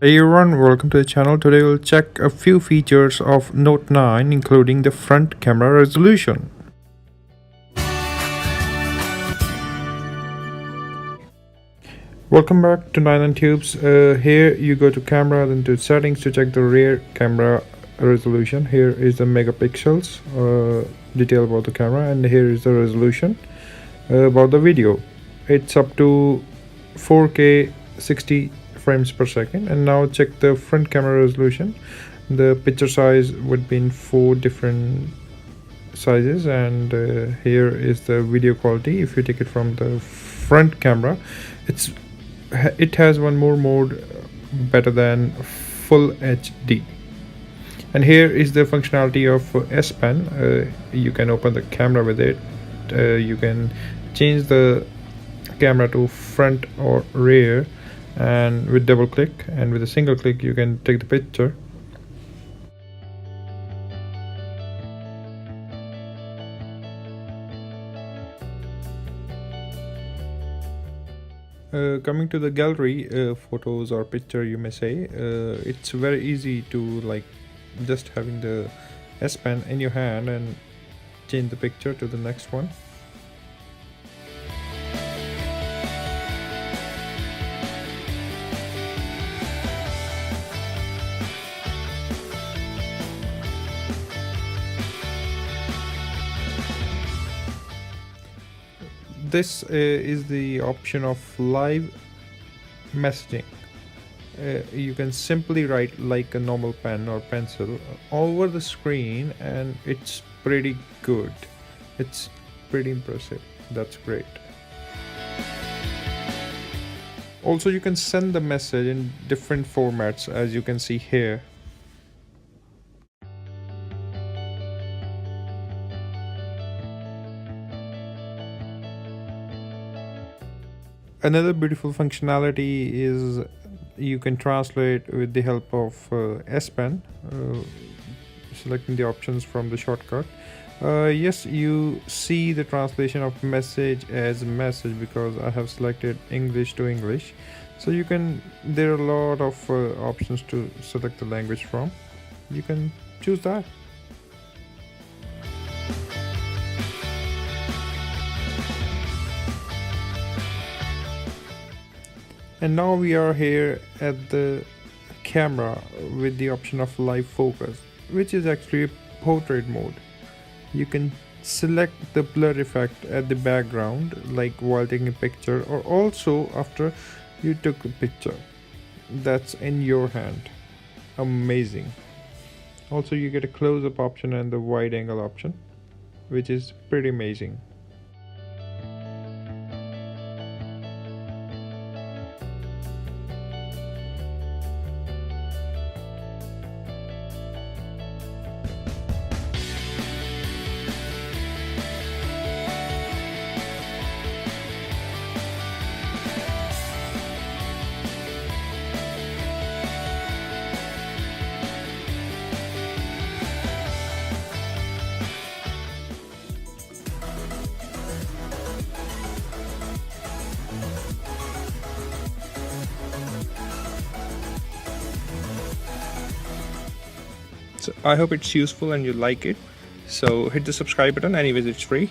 Hey everyone, welcome to the channel. Today we'll check a few features of Note 9 including the front camera resolution. Welcome back to 99Tubes. Here you go to camera, then to settings to check the rear camera resolution. Here is the megapixels detail about the camera, and here is the resolution about the video. It's up to 4K 60 frames per second. And now check the front camera resolution. The picture size would be in 4 different sizes, and here is the video quality. If you take it from the front camera, it has one more mode better than full HD. And here is the functionality of S Pen. You can open the camera with it. You can change the camera to front or rear, and with double click, and with a single click you can take the picture. Coming to the gallery photos or picture, you may say, it's very easy to just having the S Pen in your hand and change the picture to the next one. This is the option of live messaging. You can simply write like a normal pen or pencil over the screen, and it's pretty good. It's pretty impressive. That's great. Also, you can send the message in different formats, as you can see here. Another beautiful functionality is you can translate with the help of S Pen, selecting the options from the shortcut. Yes, you see the translation of message as message because I have selected English to English. So there are a lot of options to select the language from. You can choose that. And now we are here at the camera with the option of live focus, which is actually portrait mode. You can select the blur effect at the background, like while taking a picture, or also after you took a picture. That's in your hand. Amazing. Also, you get a close-up option and the wide angle option, which is pretty amazing. So I hope it's useful and you like it. So hit the subscribe button. Anyways, it's free.